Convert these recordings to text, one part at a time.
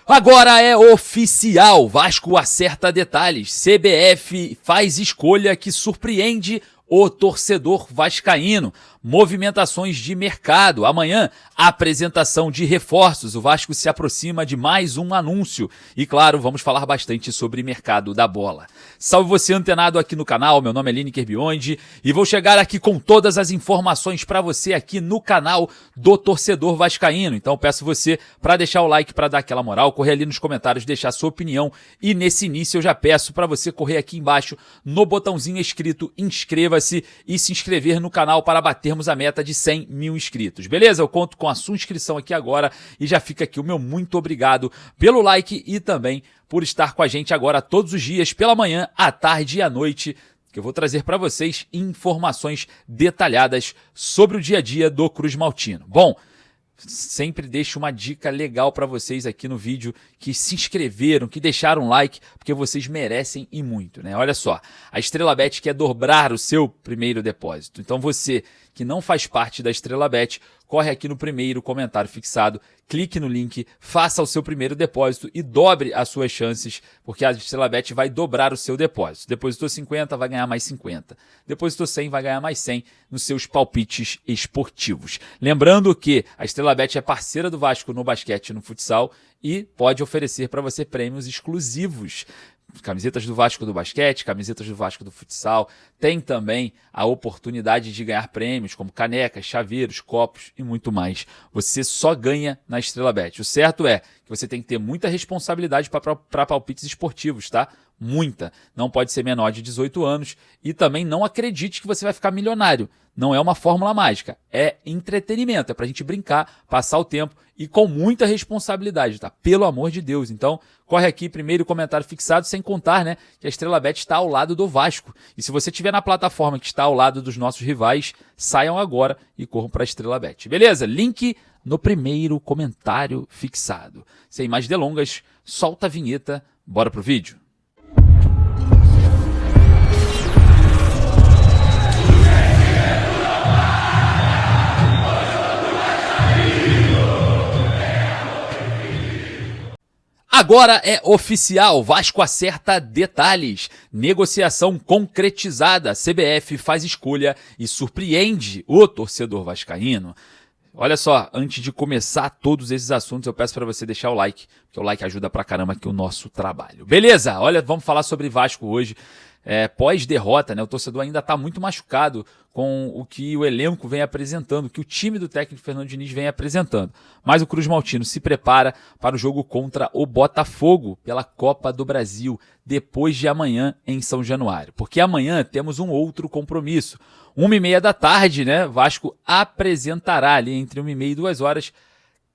Agora é oficial, Vasco acerta detalhes, CBF faz escolha que surpreende o torcedor vascaíno. Movimentações de mercado. Amanhã, apresentação de reforços. O Vasco se aproxima de mais um anúncio. E claro, vamos falar bastante sobre mercado da bola. Salve você antenado aqui no canal, meu nome é Lineker Biondi e vou chegar aqui com todas as informações para você aqui no canal do Torcedor Vascaíno. Então peço você para deixar o like, para dar aquela moral, correr ali nos comentários, deixar sua opinião e nesse início eu já peço para você correr aqui embaixo no botãozinho escrito inscreva-se e se inscrever no canal para batermos a meta de 100 mil inscritos, beleza? Eu conto com a sua inscrição aqui agora e já fica aqui o meu muito obrigado pelo like e também por estar com a gente agora todos os dias, pela manhã, à tarde e à noite, que eu vou trazer para vocês informações detalhadas sobre o dia a dia do Cruz Maltino. Bom, sempre deixo uma dica legal para vocês aqui no vídeo, que se inscreveram, que deixaram um like, porque vocês merecem e muito, né? Olha só, a Estrela Bet quer dobrar o seu primeiro depósito. Então você que não faz parte da Estrela Bet, corre aqui no primeiro comentário fixado, clique no link, faça o seu primeiro depósito e dobre as suas chances, porque a Estrela Bet vai dobrar o seu depósito. Depositou 50, vai ganhar mais 50. Depositou 100, vai ganhar mais 100 nos seus palpites esportivos. Lembrando que a Estrela Bet é parceira do Vasco no basquete e no futsal e pode oferecer para você prêmios exclusivos. Camisetas do Vasco do basquete, camisetas do Vasco do futsal. Tem também a oportunidade de ganhar prêmios como canecas, chaveiros, copos e muito mais. Você só ganha na Estrela Bet. O certo é que você tem que ter muita responsabilidade para palpites esportivos, tá? Muita. Não pode ser menor de 18 anos e também não acredite que você vai ficar milionário. Não é uma fórmula mágica, é entretenimento, é pra gente brincar, passar o tempo e com muita responsabilidade, tá? Pelo amor de Deus. Então, corre aqui, primeiro comentário fixado, sem contar, né, que a Estrela Bet está ao lado do Vasco. E se você estiver na plataforma que está ao lado dos nossos rivais, saiam agora e corram para a Estrela Bet. Beleza? Link no primeiro comentário fixado. Sem mais delongas, solta a vinheta, bora pro vídeo. Agora é oficial, Vasco acerta detalhes, negociação concretizada, CBF faz escolha e surpreende o torcedor vascaíno. Olha só, antes de começar todos esses assuntos, eu peço para você deixar o like, porque o like ajuda pra caramba aqui o nosso trabalho. Beleza? Olha, vamos falar sobre Vasco hoje. Pós-derrota, né? O torcedor ainda está muito machucado com o que o elenco vem apresentando, o que o time do técnico Fernando Diniz vem apresentando. Mas o Cruz Maltino se prepara para o jogo contra o Botafogo pela Copa do Brasil, depois de amanhã em São Januário. Porque amanhã temos um outro compromisso. 1h30 da tarde, né? Vasco apresentará ali entre 1h30 e 2h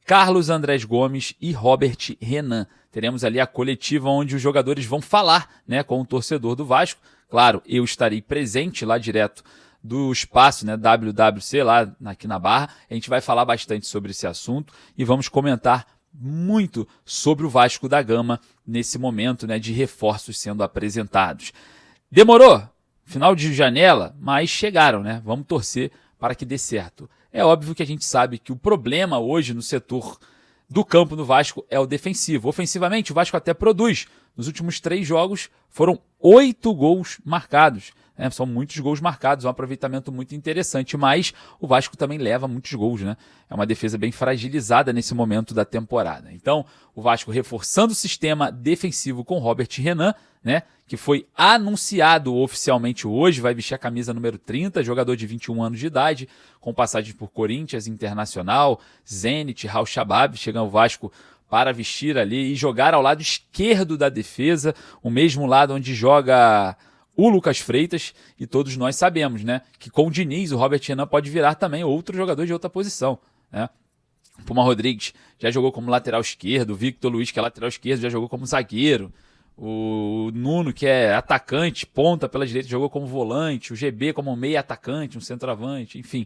Carlos Andrés Gomes e Robert Renan. Teremos ali a coletiva onde os jogadores vão falar, né, com o torcedor do Vasco. Claro, eu estarei presente lá direto do espaço, né, WWC, lá aqui na Barra. A gente vai falar bastante sobre esse assunto e vamos comentar muito sobre o Vasco da Gama nesse momento, né, de reforços sendo apresentados. Demorou? Final de janela, mas chegaram, né? Vamos torcer para que dê certo. É óbvio que a gente sabe que o problema hoje no setor do campo no Vasco é o defensivo. Ofensivamente, o Vasco até produz. Nos últimos 3 jogos foram 8 gols marcados. São muitos gols marcados, um aproveitamento muito interessante, mas o Vasco também leva muitos gols, né? É uma defesa bem fragilizada nesse momento da temporada. Então, o Vasco reforçando o sistema defensivo com Robert Renan, né? Que foi anunciado oficialmente hoje, vai vestir a camisa número 30, jogador de 21 anos de idade, com passagem por Corinthians, Internacional, Zenit, Raul Shabab, chega ao Vasco para vestir ali e jogar ao lado esquerdo da defesa, o mesmo lado onde joga o Lucas Freitas, e todos nós sabemos, né, que com o Diniz, o Robert Renan pode virar também outro jogador de outra posição, né? O Puma Rodrigues já jogou como lateral esquerdo, o Victor Luiz, que é lateral esquerdo, já jogou como zagueiro, o Nuno, que é atacante, ponta pela direita, jogou como volante, o GB como meia atacante, um centroavante, enfim.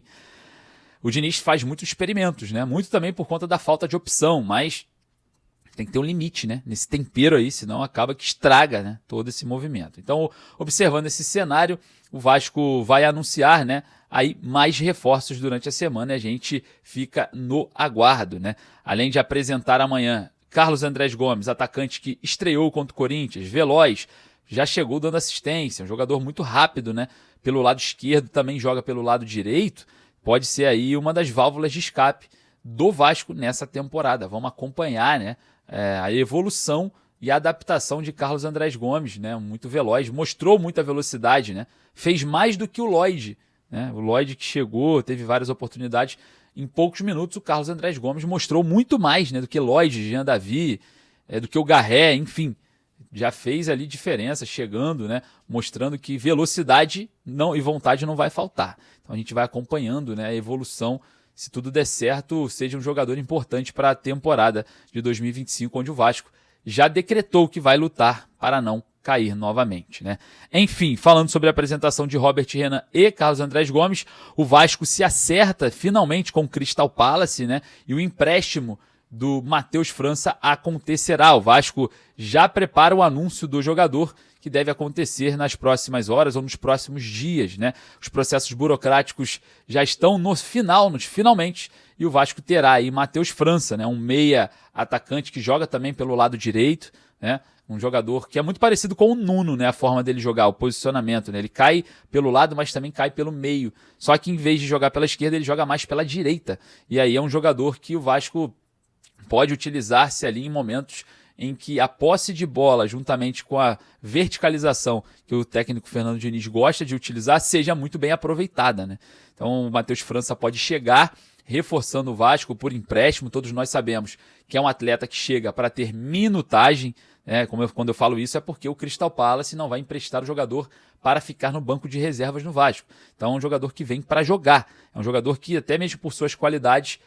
O Diniz faz muitos experimentos, né? Muito também por conta da falta de opção, mas tem que ter um limite, né, nesse tempero aí, senão acaba que estraga, né, todo esse movimento. Então, observando esse cenário, o Vasco vai anunciar, né, aí mais reforços durante a semana e a gente fica no aguardo, né? Além de apresentar amanhã Carlos Andrés Gomes, atacante que estreou contra o Corinthians, veloz, já chegou dando assistência, um jogador muito rápido, né? Pelo lado esquerdo, também joga pelo lado direito, pode ser aí uma das válvulas de escape do Vasco nessa temporada. Vamos acompanhar, né, a evolução e a adaptação de Carlos Andrés Gomes, né, muito veloz, mostrou muita velocidade, né, fez mais do que o Lloyd, né, o Lloyd que chegou, teve várias oportunidades, em poucos minutos o Carlos Andrés Gomes mostrou muito mais, né, do que Lloyd, Jean Davi, do que o Garré, enfim, já fez ali diferença, chegando, né, mostrando que velocidade e vontade não vai faltar. Então a gente vai acompanhando, né, a evolução. Se tudo der certo, seja um jogador importante para a temporada de 2025, onde o Vasco já decretou que vai lutar para não cair novamente, né? Enfim, falando sobre a apresentação de Robert Renan e Carlos Andrés Gomes, o Vasco se acerta finalmente com o Crystal Palace, né? E o empréstimo do Matheus França acontecerá. O Vasco já prepara o anúncio do jogador, que deve acontecer nas próximas horas ou nos próximos dias, né? Os processos burocráticos já estão finalmente, e o Vasco terá aí Matheus França, né? Um meia atacante que joga também pelo lado direito, né? Um jogador que é muito parecido com o Nuno, né? A forma dele jogar, o posicionamento, né? Ele cai pelo lado, mas também cai pelo meio. Só que em vez de jogar pela esquerda, ele joga mais pela direita. E aí é um jogador que o Vasco pode utilizar-se ali em momentos em que a posse de bola, juntamente com a verticalização que o técnico Fernando Diniz gosta de utilizar, seja muito bem aproveitada, né? Então o Matheus França pode chegar reforçando o Vasco por empréstimo. Todos nós sabemos que é um atleta que chega para ter minutagem, né? Quando eu falo isso é porque o Crystal Palace não vai emprestar o jogador para ficar no banco de reservas no Vasco. Então é um jogador que vem para jogar, é um jogador que até mesmo por suas qualidades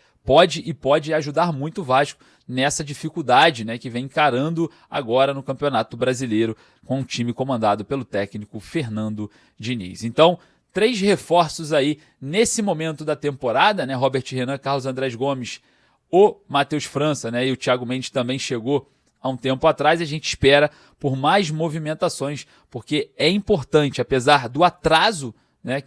pode ajudar muito o Vasco nessa dificuldade, né, que vem encarando agora no Campeonato Brasileiro com um time comandado pelo técnico Fernando Diniz. Então, 3 reforços aí nesse momento da temporada, né, Robert Renan, Carlos Andrés Gomes, o Matheus França, né, e o Thiago Mendes também chegou há um tempo atrás. A gente espera por mais movimentações, porque é importante, apesar do atraso, né,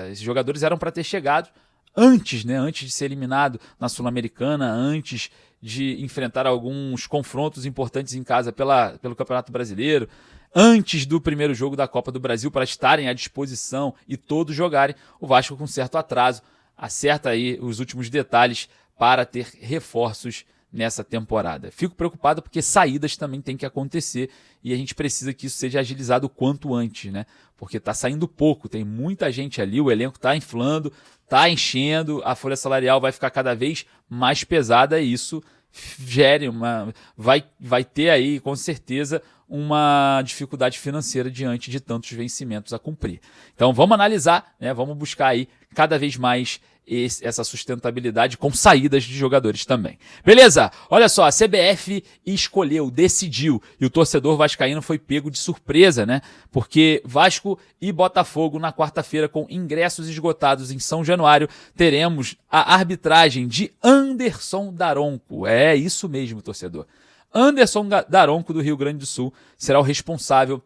esses jogadores eram para ter chegado antes, né, antes de ser eliminado na Sul-Americana, antes de enfrentar alguns confrontos importantes em casa pelo Campeonato Brasileiro, antes do primeiro jogo da Copa do Brasil, para estarem à disposição e todos jogarem. O Vasco, com certo atraso, acerta aí os últimos detalhes para ter reforços nessa temporada. Fico preocupado porque saídas também tem que acontecer e a gente precisa que isso seja agilizado o quanto antes, né? Porque está saindo pouco, tem muita gente ali, o elenco está inflando, está enchendo, a folha salarial vai ficar cada vez mais pesada e isso vai ter aí com certeza uma dificuldade financeira diante de tantos vencimentos a cumprir. Então vamos analisar, né? Vamos buscar aí cada vez mais essa sustentabilidade com saídas de jogadores também. Beleza? Olha só, a CBF decidiu, e o torcedor vascaíno foi pego de surpresa, né? Porque Vasco e Botafogo na quarta-feira, com ingressos esgotados em São Januário, teremos a arbitragem de Anderson Daronco. É isso mesmo, torcedor. Anderson Daronco, do Rio Grande do Sul, será o responsável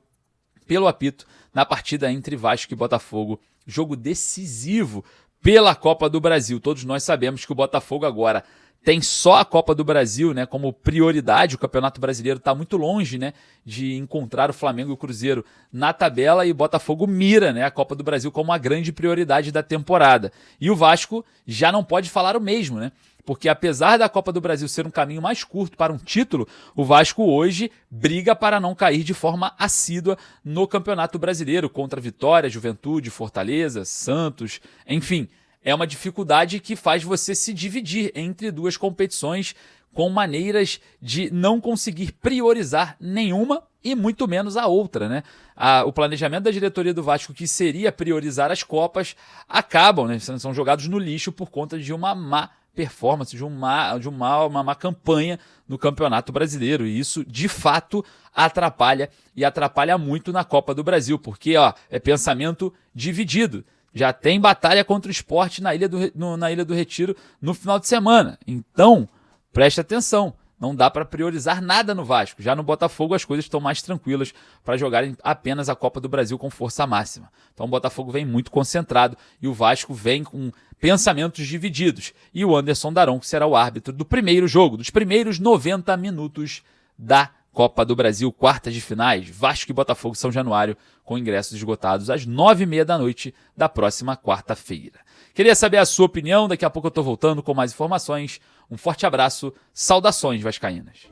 pelo apito na partida entre Vasco e Botafogo. Jogo decisivo pela Copa do Brasil. Todos nós sabemos que o Botafogo agora tem só a Copa do Brasil, né, como prioridade. O Campeonato Brasileiro está muito longe, né, de encontrar o Flamengo e o Cruzeiro na tabela, e o Botafogo mira, né, a Copa do Brasil como a grande prioridade da temporada. E o Vasco já não pode falar o mesmo, né? Porque apesar da Copa do Brasil ser um caminho mais curto para um título, o Vasco hoje briga para não cair de forma assídua no Campeonato Brasileiro, contra Vitória, Juventude, Fortaleza, Santos, enfim. É uma dificuldade que faz você se dividir entre duas competições com maneiras de não conseguir priorizar nenhuma e muito menos a outra, né? O planejamento da diretoria do Vasco, que seria priorizar as Copas, acabam, né, são jogados no lixo por conta de uma má performance, de uma má campanha no Campeonato Brasileiro. E isso, de fato, atrapalha muito na Copa do Brasil, porque é pensamento dividido. Já tem batalha contra o Sport na Ilha do Retiro no final de semana. Então, preste atenção. Não dá para priorizar nada no Vasco. Já no Botafogo as coisas estão mais tranquilas para jogarem apenas a Copa do Brasil com força máxima. Então o Botafogo vem muito concentrado e o Vasco vem pensamentos divididos. E o Anderson Daronco será o árbitro do primeiro jogo, dos primeiros 90 minutos da Copa do Brasil, quartas de finais, Vasco e Botafogo São Januário, com ingressos esgotados às 9h30 da noite da próxima quarta-feira. Queria saber a sua opinião, daqui a pouco eu estou voltando com mais informações. Um forte abraço, saudações vascaínas.